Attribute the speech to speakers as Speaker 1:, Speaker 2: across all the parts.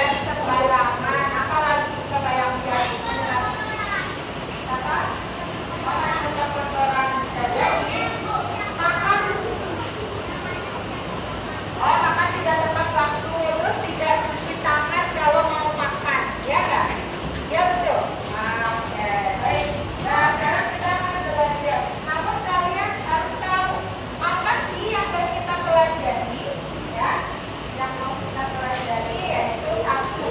Speaker 1: jangan sembarangan, apalagi kebayang-bayang apa? Orang yang kotoran jadi makan. Oh, makan tidak tepat waktu, terus tidak cuci tangan kalau mau makan, ya nggak? Ya betul. Oke, baik. Nah, sekarang kita akan belajar. Namun kalian harus tahu apa sih yang harus kita pelajari, ya? Yang mau kita pelajari yaitu satu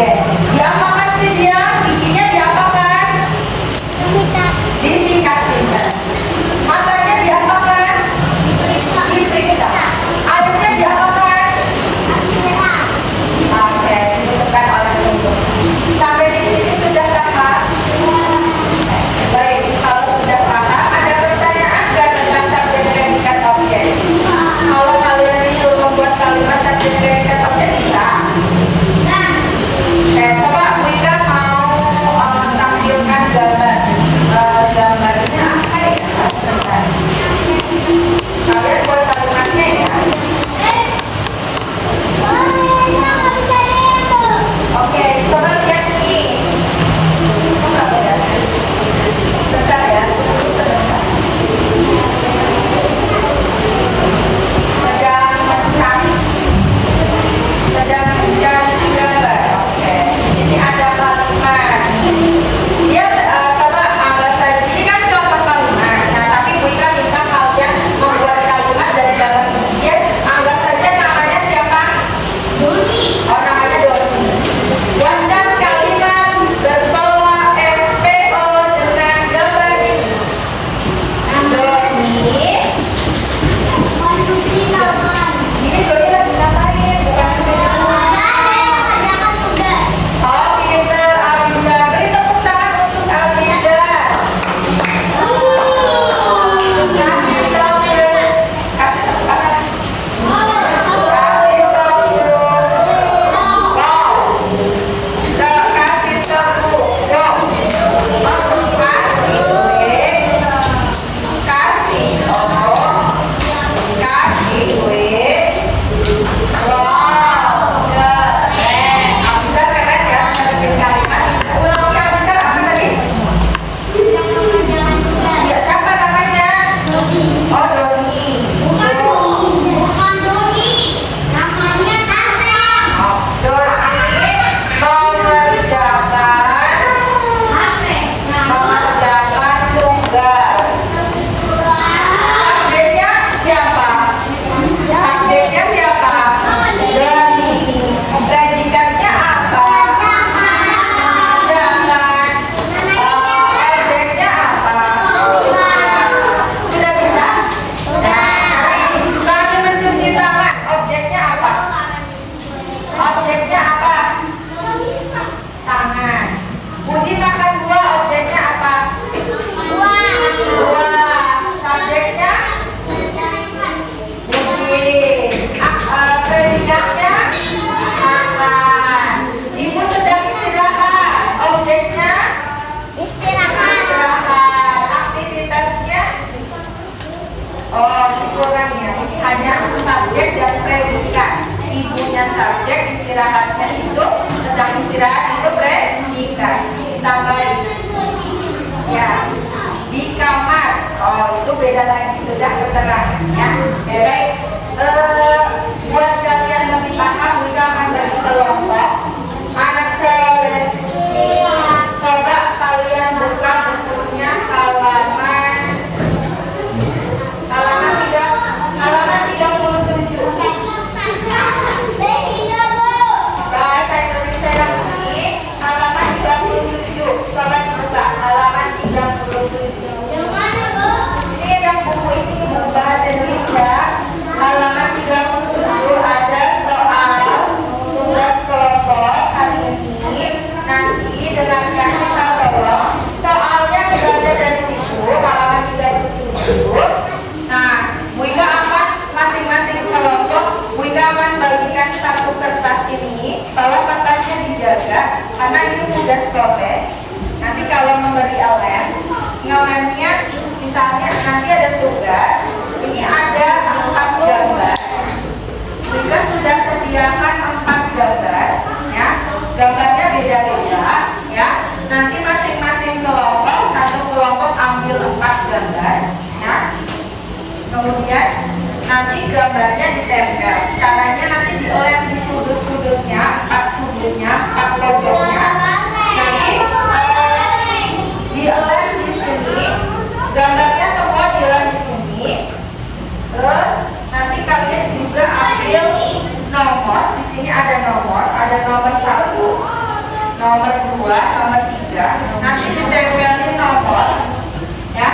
Speaker 1: Oke. Diapakan sih dia? Giginya diapakan? Disikat. Matanya diapakan? Diperiksa. Airnya diapakan? Oke, dibutuhkan oleh tubuh. Sampai di sini sudah paham? Baik, kalau sudah paham, ada pertanyaan nggak tentang subjek predikat objek? Kalau kalian disuruh membuat kalimat subjek predikat objek bisa? Coba Wika mau tampilkan gambar. Gambarnya apa ya? Sebentar. Kalian buat kalimatnya ya. Oke, coba lihat ini. Kok nggak beda? Bentar ya. Sebentar. Sedang mencari gambar. Oke, ini ada kalimat. Dia coba anggap saja ini kan contoh kalimat. Nah, tapi Wika minta kalian membuat kalimat dari gambar ini. Dia anggap saja namanya siapa? Doni. Oh, namanya Doni. Buatkan kalimat berpola SPO dengan gambar ini. Doni. Ini Doni lagi ngapain? Bukan oh, pinter Aliza. Beri tepuk tangan untuk Aliza. Kasih tepuk tangan. Kasih tepuk. Wow. Kasih tepuk. Wow. Kasih. Kasih. Wow. Keren. Aliza keren ya. Bikin kalimat. Ulangi Aliza apa tadi? Ya, siapa namanya? Oh, Doni. Doni mengerjakan tugas. Subjeknya siapa? Subjeknya siapa? Doni. Predikatnya apa? Mengerjakan. Objeknya apa? Sudah bisa? Kami mencuci tangan. Objeknya apa? Objeknya apa? Tangan. Budi makan buah. Objeknya apa? Buah. Subjeknya? Budi. Predikatnya? Makan. Ibu sedang istirahat. Objeknya? Istirahat. Aktivitasnya? Oh, kurang ya. Ini hanya subjek dan predikat. Ibunya subjek, istirahatnya itu sedang istirahat itu predikat. Ditambahin. Ya, di kamar. Oh, itu beda lagi, sudah tertera. Ya, oke, baik. Buat kalian lebih paham, Wika akan bagi kelompok. Anak soleh. Coba kalian buka bukunya halaman 37. Bahasa Indonesia yang ini halaman 37. Coba dibuka halaman 37. Ini yang buku ini bahasa Indonesia halaman 37 ada soal tugas kelompok hari ini. Nanti dengarkan kita tolong soalnya sudah ada dari situ halaman 37. Nah, Wika akan masing-masing kelompok Wika akan bagikan satu kertas ini. Tolong kertasnya dijaga karena ini mudah sobek. Nanti kalau memberi lem, ngelemnya misalnya nanti ada tugas. Ini ada 4 gambar. Wika sudah sediakan 4 gambar, ya. Gambarnya beda-beda, ya. Nanti masing-masing kelompok, satu kelompok ambil 4 gambar, ya. Kemudian nanti gambarnya ditempel. Caranya nanti dilem di sudut-sudutnya, 4 sudutnya, 4 pojoknya. Nanti dilem di sini, gambarnya semua dilem di sini. Terus nanti kalian juga ambil nomor. Di sini ada nomor 1, nanti ditempelin nomor ya.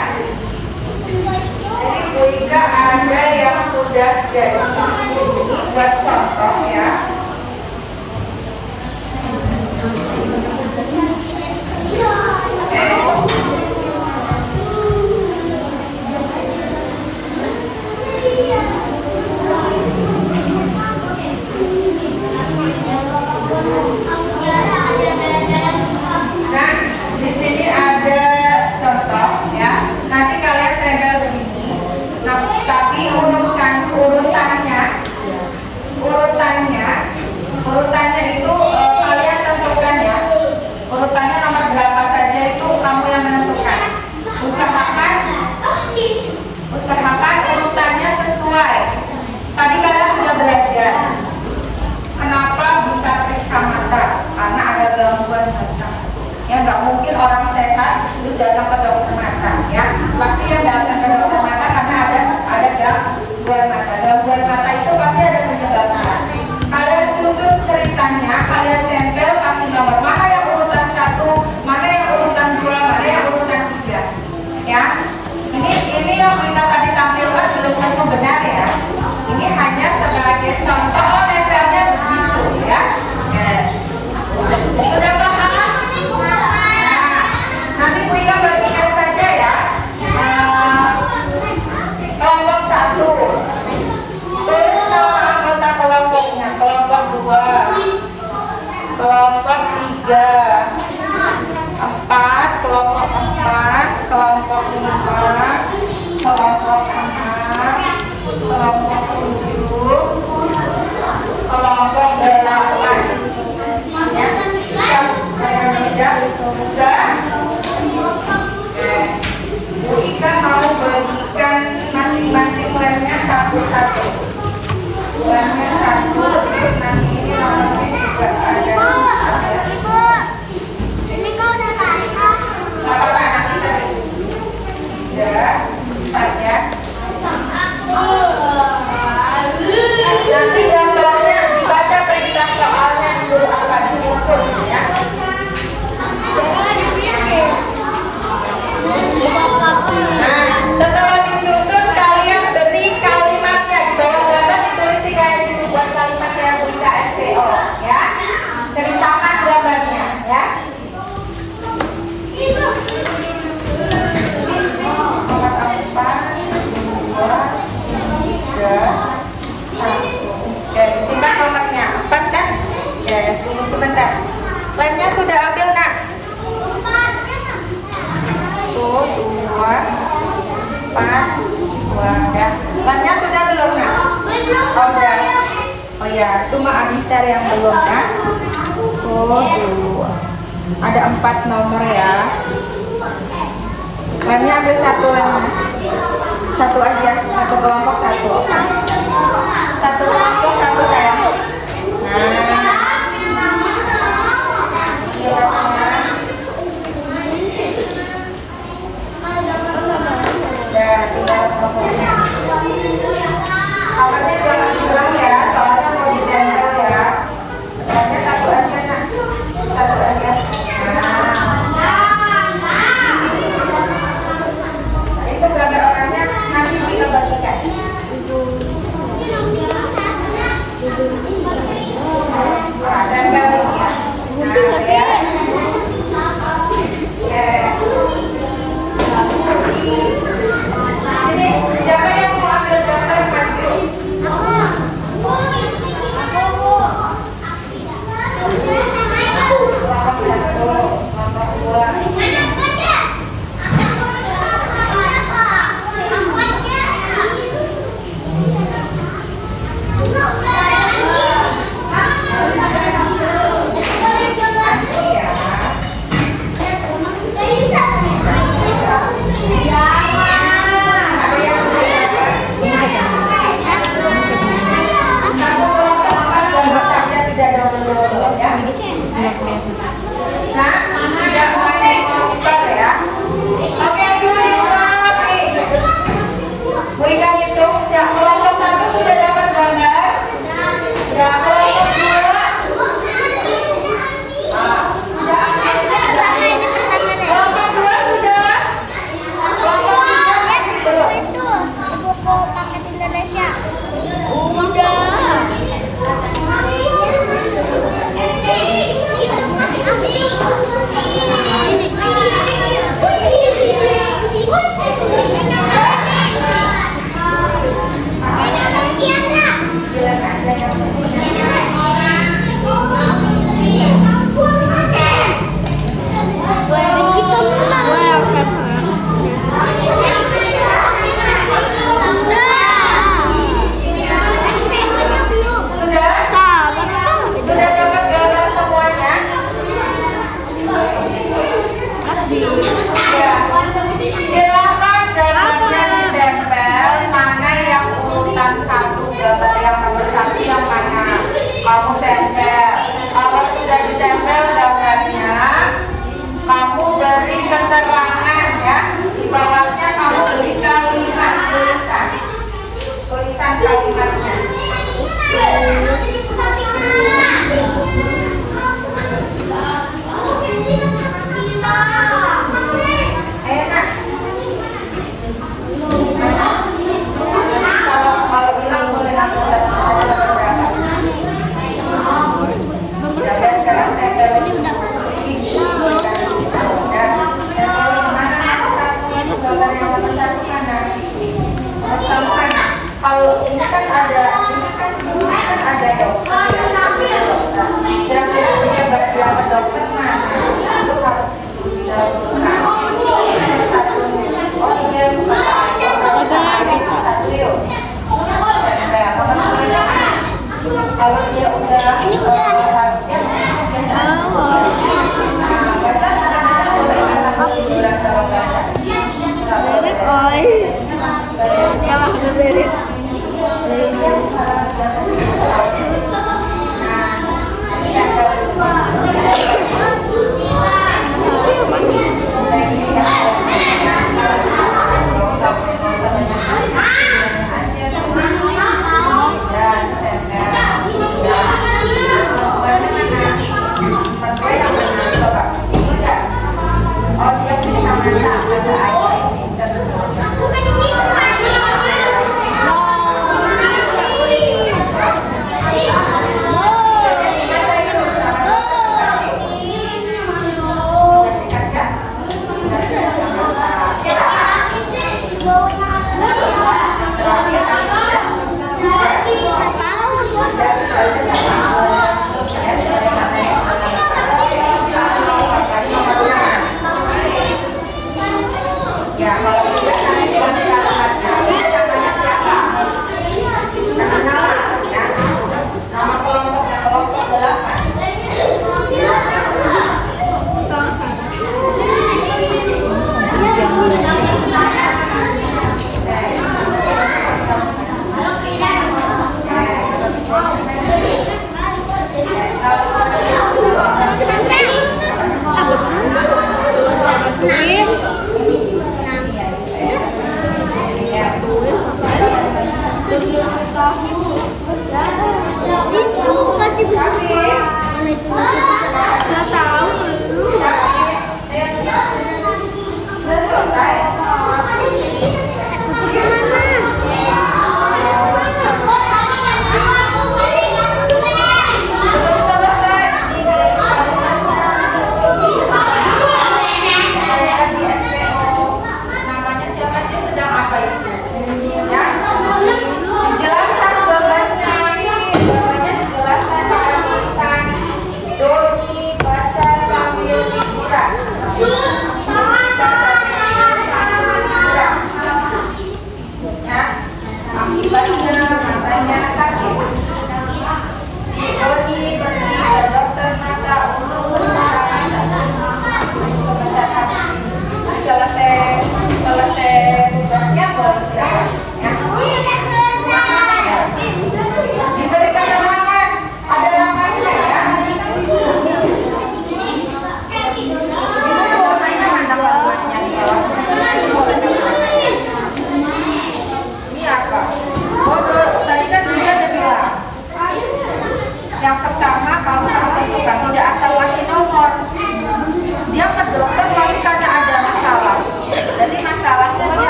Speaker 1: Jadi Bu Ika ada yang sudah jadi buat contoh ya. Nah, di sini ada contoh ya. Nanti kalian tempel begini. Nah, tapi urutannya itu kalian tentukan ya. Urutannya nomor berapa saja itu kamu yang menentukan. Usahakan urutannya sesuai. Tadi kalian sudah belajar. Kenapa bisa periksa mata? Karena ada gangguan mata. Ya nggak mungkin orang sehat terus datang ke dokter mata ya. Pasti yang datang ke dokter mata karena ada gangguan mata. Gangguan mata itu pasti ada penyebabnya. Kalian susun ceritanya, kalian tempel kasih nomor mana yang urutan 1, mana yang urutan 2, mana yang urutan 3 ya. Ini yang kita tadi tampilkan belum tentu benar ya. Ini hanya sebagai contoh tempelnya begitu ya. Sudah paham? Nah, nanti Bu Ika bagikan saja ya. Kelompok 1 tulis nama anggota kelompoknya. Kelompok 2, kelompok 3, 4, kelompok 4, kelompok 5, kelompok 6, kelompok 7, kelompok 8 ya. Sudah. Bu Ika mau bagikan masing-masing lemnya satu-satu. Lemnya satu, terus nanti ini nomornya juga ada.
Speaker 2: Ini kau udah baca?
Speaker 1: Gak apa-apa, nanti tadi. Ya, 4 ya. Nanti gambarnya dibaca perintah soalnya disuruh apa disusun ya. Nah, setelah disusun kalian beri kalimatnya di bawah gambar ditulis kayak gitu buat kalimatnya Bu Ika SPO ya. Ceritakan gambarnya ya. Nomor 4, 2, 3, 1. Oke, simpan nomornya 4 kan? Ya, tunggu sebentar. Lemnya sudah ambil nak? 1, 2, 4, 2 ya. Lemnya sudah belum nak? Oh udah. Oh ya, cuma Abistar yang belum ya. 2. Ada 4 nomor ya. Lemnya ambil satu lemnya. Satu aja, satu kelompok satu. Oke. Satu kelompok satu sayang. Nah. Ya, tinggal kelompoknya. Awalnya jangan bilang ya, soalnya mau ditempel ya. Soalnya satu aja nak. Satu aja. Nah, itu gambar orangnya nanti kita bagikan. Nah, tempelin ya. Nah, ya. Ini siapa yang mau ambil gambar satu? kan ada dokter. Kira-kira punya bagian dokter mana? Itu harus kalau dia udah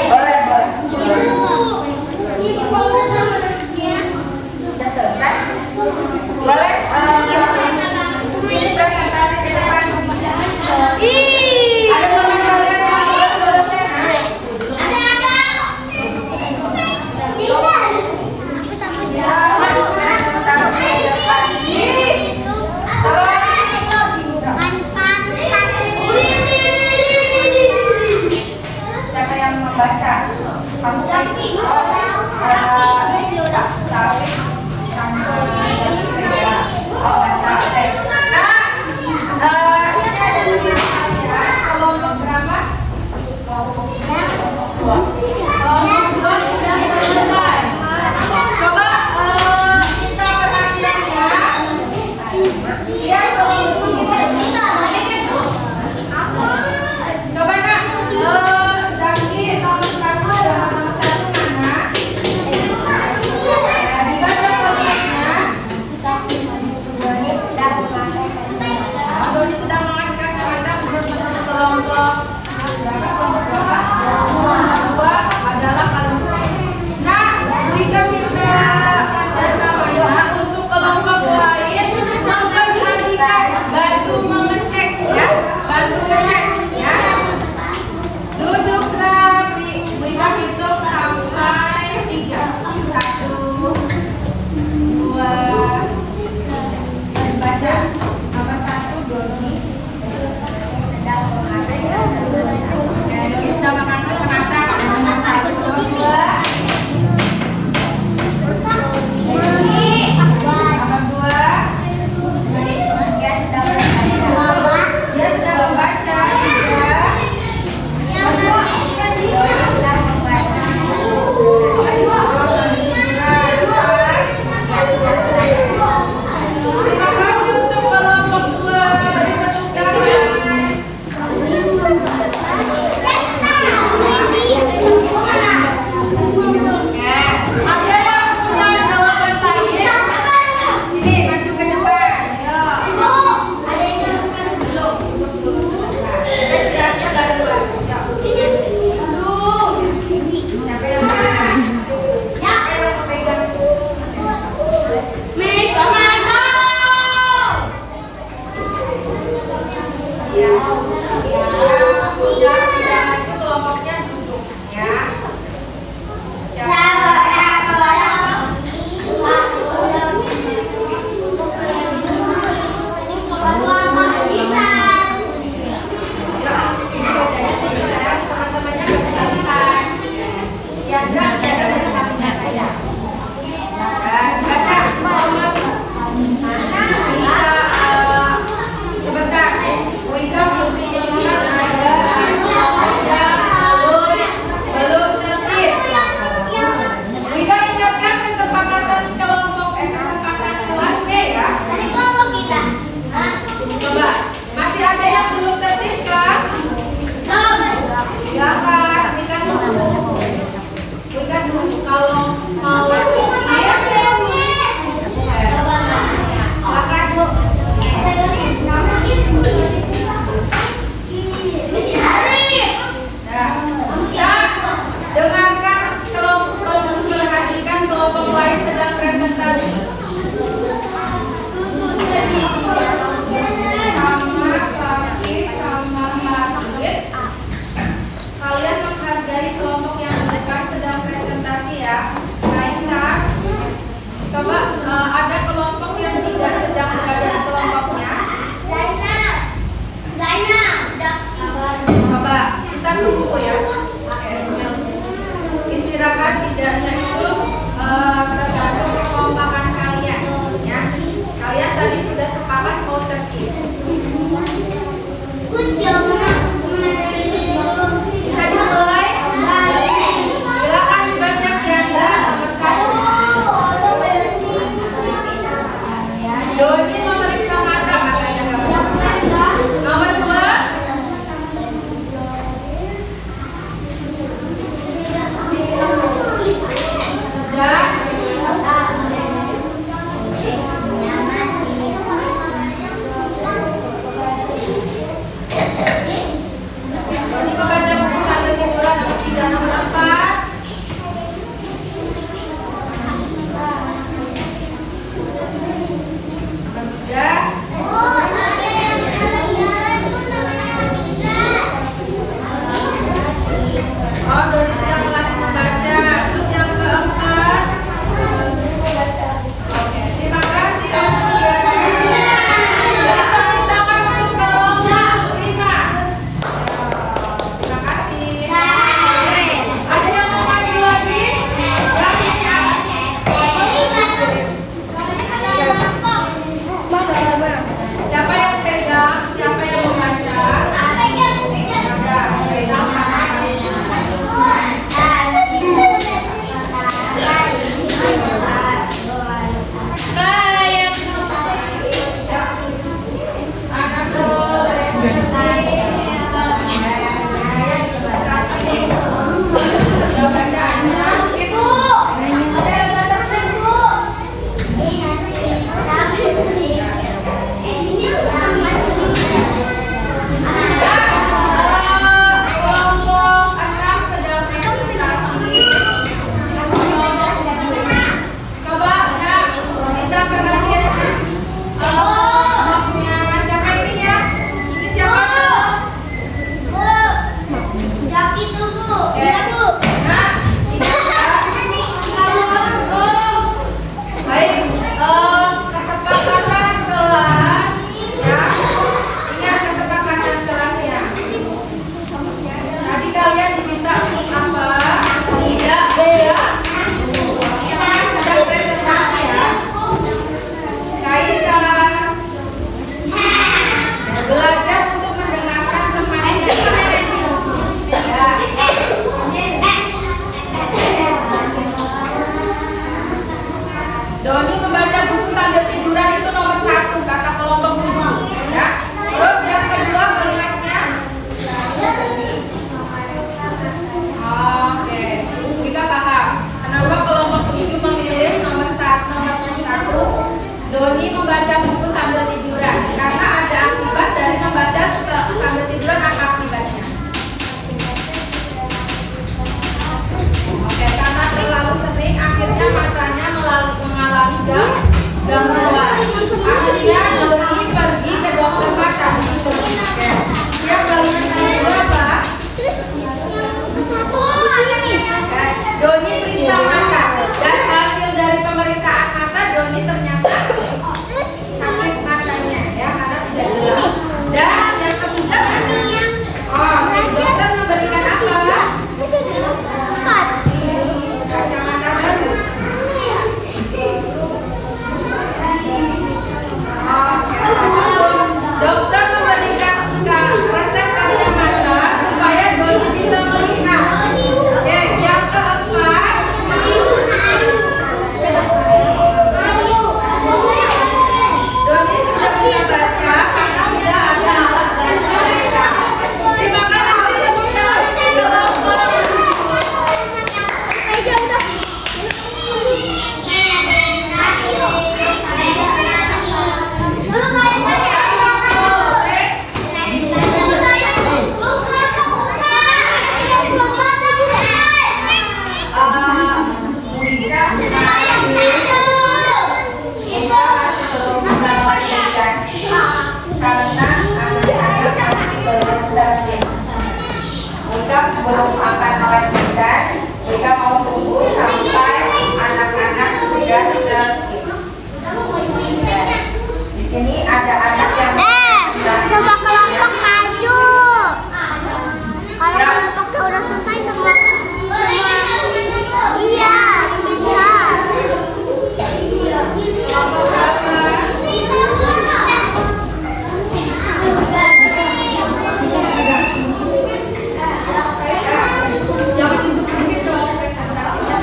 Speaker 1: Boleh, boleh. Sudah selesai? Boleh? Ini presentasi ke depan. Ada teman kalian yang belum selesai? Siapa yang membaca? Kamu kelompok berapa? Kelompok dua sudah selesai. Coba kita perhatikan ya. Dia coba nak, Zaki nomor 1 dengan nomor 1 mana? Dibaca kelompoknya. Doni sedang memakai kacamata untuk menuju kelompok berapa? Kelompok berapa? Dua adalah kelompok. Nah, kita bisa kerjasamanya untuk kelompok lain memperhatikan, bantu mengecek ya, bantu ngecek ya. Duduk rapi, kita hitung sampai 3. 1, 2, baca nomor 1 Doni. Doni sudah makan kacamata. Nomor 1, 2. Nomor 2. Dia sudah membaca. 3. Terima kasih untuk kelompok 2. Tepuk tangan. Ada yang punya jawaban lain? Sini, maju ke depan. Ayo. Belum, duduk dulu. Nah, kita siapkan baru lagi. Siapa yang pegang? Siapa yang pegang? Ya, sudah tidak maju kelompoknya duduk ya. Siapa? Teman-temannya nggak bisa lihat. Siaga dari hatinya saya. Baca nomor sebentar. Wika mesti ingat ada yang belum tertib. Wika ingatkan kesepakatan kesepakatan kelasnya ya. Coba, masih ada yang belum tertib kan? Ya kan, Wika tunggu. Wika tunggu kalau mau tertib. Dengarkan kelompok, perhatikan kelompok lain sedang presentasi. Sama Papi, sama Magid. Kalian menghargai kelompok yang dekat sedang presentasi ya. Raisa, coba ada kelompok yang tidak sedang berada di kelompoknya. Coba kita tunggu ya. Istirahat tidaknya itu tergantung kekompakan kalian ya. Kalian tadi sudah sepakat mau tertib. Bisa dimulai? Silakan dibaca Tiandra nomor 1. Doni memeriksa mata katanya nomor 2. Wika belum akan melanjutkan. Wika mau tunggu sampai anak-anak sudah tertib. Di sini ada anak yang
Speaker 2: semua kelompok maju. Kalau kelompoknya udah selesai semua iya, bisa.
Speaker 1: jangan duduk dong, presentasinya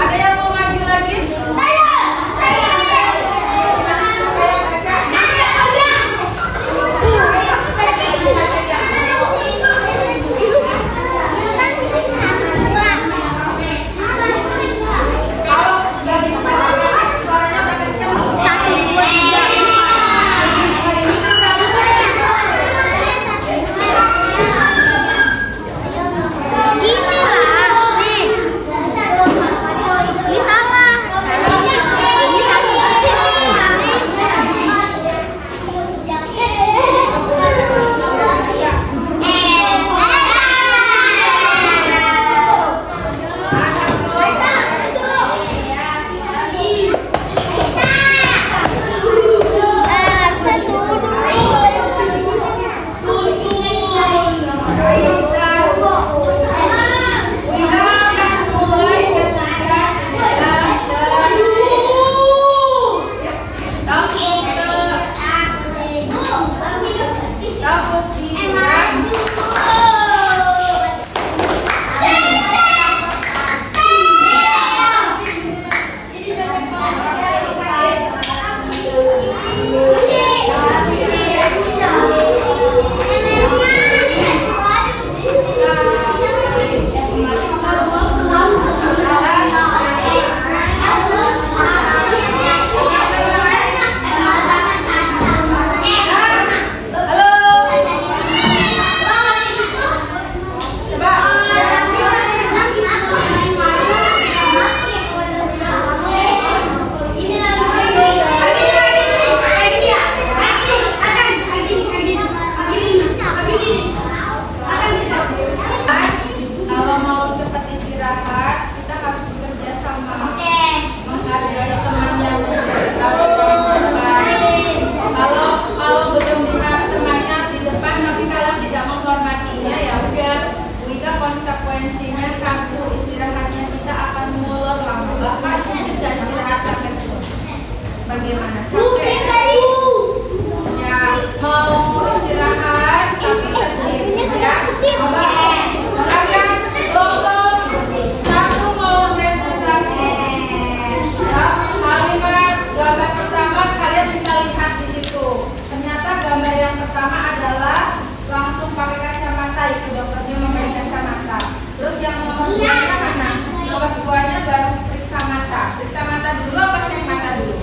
Speaker 1: ada yang mau maju lagi? konsekuensinya satu, istirahatnya kita akan molor lama, bahkan mungkin tidak istirahat sampai turun. Bagaimana? Capek? Ya, mau istirahat tapi tertib ya. Coba silakan kelompok satu mau demonstrasi. Ya, kalimat gambar pertama kalian bisa lihat di situ. Ternyata gambar yang pertama adalah langsung pakai kacamata, itu dokternya memakai kacamata. Terus yang nomor 2-nya mana? Nomor 2-nya baru periksa mata. Periksa mata dulu apa cek mata dulu?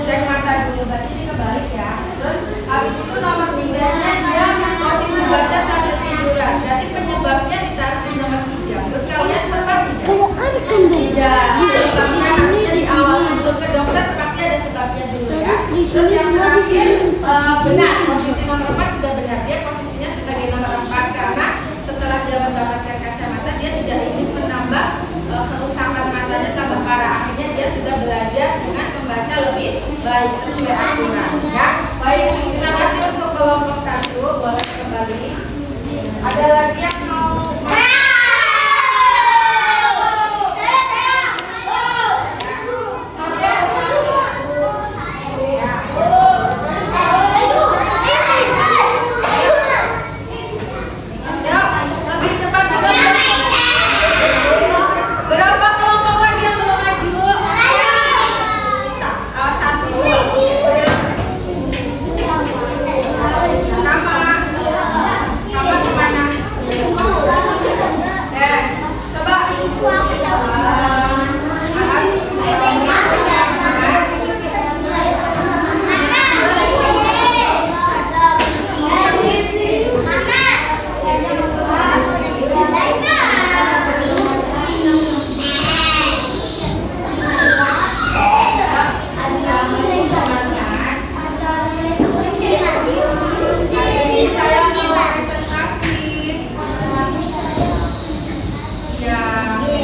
Speaker 1: Cek mata dulu, berarti ini kebalik ya. Terus habis itu nomor 3-nya dia posisi baca sambil tiduran. Jadi penyebabnya ditaruh di nomor 3. Menurut kalian tepat tidak? Tidak. Sebabnya artinya di awal sebelum ke dokter pasti ada sebabnya dulu ya. Terus yang terakhir benar, posisi nomor 4 sudah benar. Dia posisinya sebagai nomor 4 karena setelah dia mendapatkan kacamata dia tidak ingin menambah kerusakan matanya tambah parah. Akhirnya dia sudah belajar dengan membaca lebih baik sesuai aturan ya. Baik, terima kasih untuk kelompok 1, boleh kembali. Ada lagi yang mau? Lebih cepat juga. Berapa kelompok lagi yang belum maju? Satu. Sama kemana? Coba. Saya mau presentasi. Ya,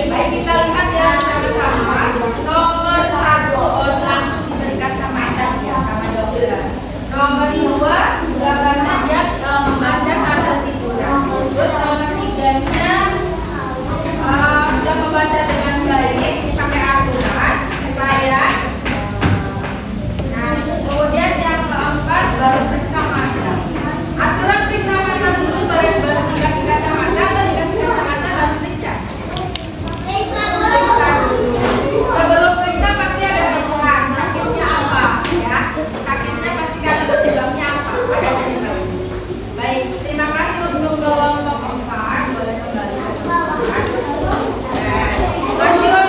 Speaker 1: baik kita lihat ya sama-sama. Nomor 1 langsung diberikan kacamata ya sama dokter. Nomor 2 gambarnya dia membaca sambil tiduran. Terus nomor 3-nya sudah membaca dengan baik pakai aturan saya. Nah, kemudian yang keempat baru periksa mata. Aturan periksa mata dulu baru dikasih kacamata atau dikasih kacamata baru periksa. Sebelum periksa pasti ada keluhan. Sakitnya apa? Ya, sakitnya pasti karena penyebabnya apa? Ada penyebab. Baik, terima kasih untuk kelompok 4. Boleh kembali ke kelompok 4. Lanjut.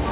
Speaker 2: Ya.